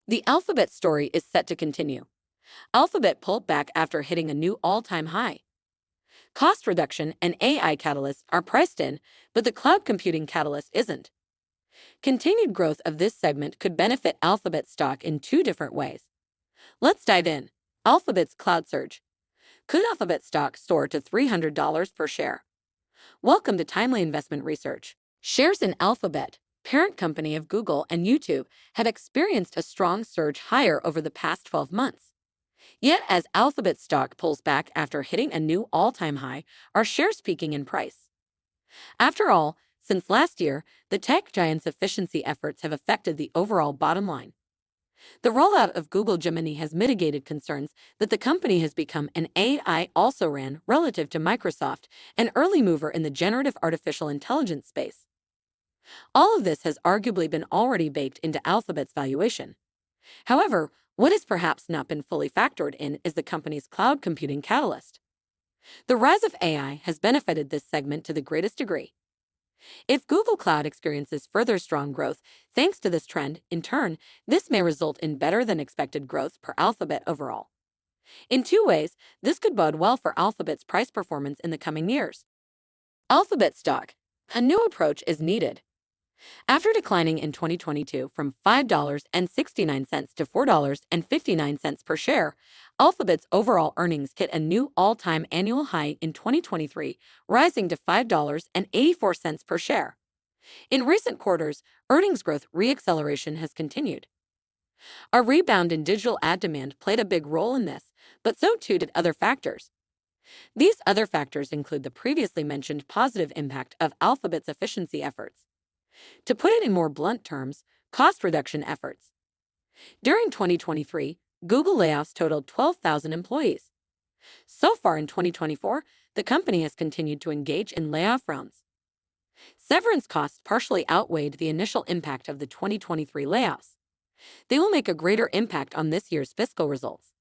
The Alphabet story is set to continue. Alphabet pulled back after hitting a new all-time high. Cost reduction and AI catalysts are priced in, but the cloud computing catalyst isn't. Continued growth of this segment could benefit Alphabet stock in two different ways. Let's dive in. Alphabet's cloud surge. Could Alphabet stock soar to $300 per share? Welcome to Timely Investment Research. Shares in Alphabet, parent company of Google and YouTube, have experienced a strong surge higher over the past 12 months. Yet, as Alphabet stock pulls back after hitting a new all-time high, are shares peaking in price? After all, since last year, the tech giant's efficiency efforts have affected the overall bottom line. The rollout of Google Gemini has mitigated concerns that the company has become an AI also-ran relative to Microsoft, an early mover in the generative artificial intelligence space. All of this has arguably been already baked into Alphabet's valuation. However, what has perhaps not been fully factored in is the company's cloud computing catalyst. The rise of AI has benefited this segment to the greatest degree. If Google Cloud experiences further strong growth thanks to this trend, in turn, this may result in better than expected growth per Alphabet overall. In two ways, this could bode well for Alphabet's price performance in the coming years. Alphabet stock. A new approach is needed. After declining in 2022 from $5.69 to $4.59 per share, Alphabet's overall earnings hit a new all-time annual high in 2023, rising to $5.84 per share. In recent quarters, earnings growth re-acceleration has continued. A rebound in digital ad demand played a big role in this, but so too did other factors. These other factors include the previously mentioned positive impact of Alphabet's efficiency efforts. To put it in more blunt terms, cost reduction efforts. During 2023, Google layoffs totaled 12,000 employees. So far in 2024, the company has continued to engage in layoff rounds. Severance costs partially outweighed the initial impact of the 2023 layoffs. They will make a greater impact on this year's fiscal results.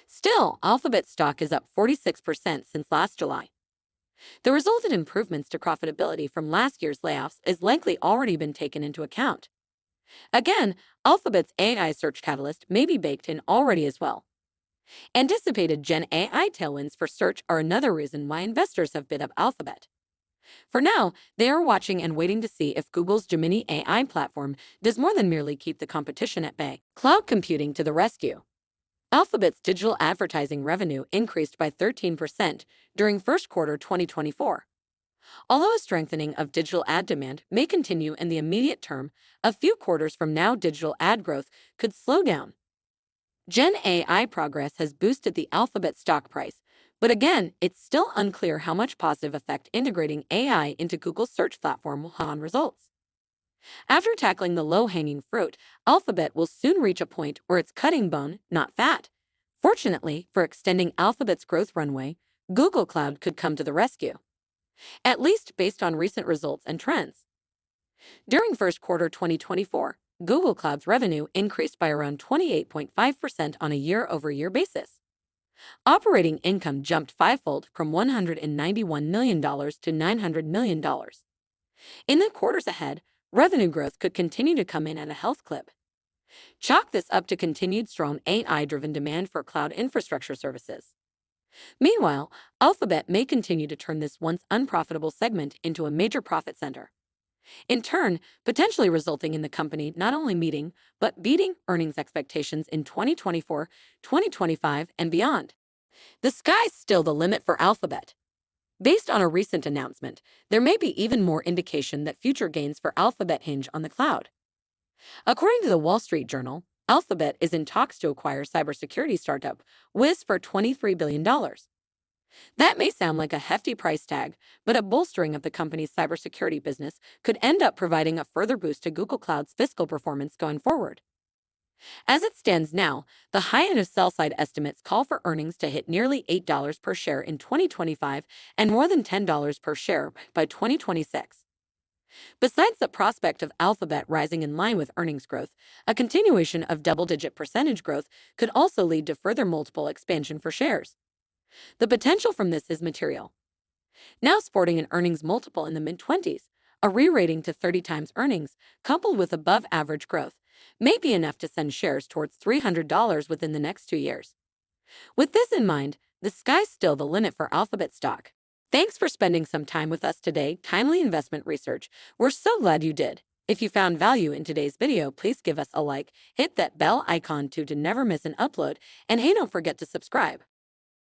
Still, Alphabet stock is up 46% since last July. The resultant improvements to profitability from last year's layoffs is likely already been taken into account. Again, Alphabet's AI search catalyst may be baked in already as well. Anticipated Gen AI tailwinds for search are another reason why investors have bid up Alphabet. For now, they are watching and waiting to see if Google's Gemini AI platform does more than merely keep the competition at bay. Cloud computing to the rescue. Alphabet's digital advertising revenue increased by 13% during first quarter 2024. Although a strengthening of digital ad demand may continue in the immediate term, a few quarters from now digital ad growth could slow down. Gen AI progress has boosted the Alphabet stock price, but again, it's still unclear how much positive effect integrating AI into Google's search platform will have on results. After tackling the low-hanging fruit, Alphabet will soon reach a point where it's cutting bone, not fat. Fortunately, for extending Alphabet's growth runway, Google Cloud could come to the rescue, at least based on recent results and trends. During first quarter 2024, Google Cloud's revenue increased by around 28.5% on a year-over-year basis. Operating income jumped fivefold from $191 million to $900 million. In the quarters ahead, revenue growth could continue to come in at a healthy clip. Chalk this up to continued strong AI-driven demand for cloud infrastructure services. Meanwhile, Alphabet may continue to turn this once unprofitable segment into a major profit center, in turn, potentially resulting in the company not only meeting but beating earnings expectations in 2024, 2025, and beyond. The sky's still the limit for Alphabet. Based on a recent announcement, there may be even more indication that future gains for Alphabet hinge on the cloud. According to the Wall Street Journal, Alphabet is in talks to acquire cybersecurity startup Wiz for $23 billion. That may sound like a hefty price tag, but a bolstering of the company's cybersecurity business could end up providing a further boost to Google Cloud's fiscal performance going forward. As it stands now, the high end of sell-side estimates call for earnings to hit nearly $8 per share in 2025 and more than $10 per share by 2026. Besides the prospect of Alphabet rising in line with earnings growth, a continuation of double-digit percentage growth could also lead to further multiple expansion for shares. The potential from this is material. Now sporting an earnings multiple in the mid-20s, a re-rating to 30 times earnings, coupled with above-average growth, may be enough to send shares towards $300 within the next 2 years. With this in mind, the sky's still the limit for Alphabet stock. Thanks for spending some time with us today, Timely Investment Research. We're so glad you did. If you found value in today's video, please give us a like, hit that bell icon to never miss an upload, and hey, don't forget to subscribe.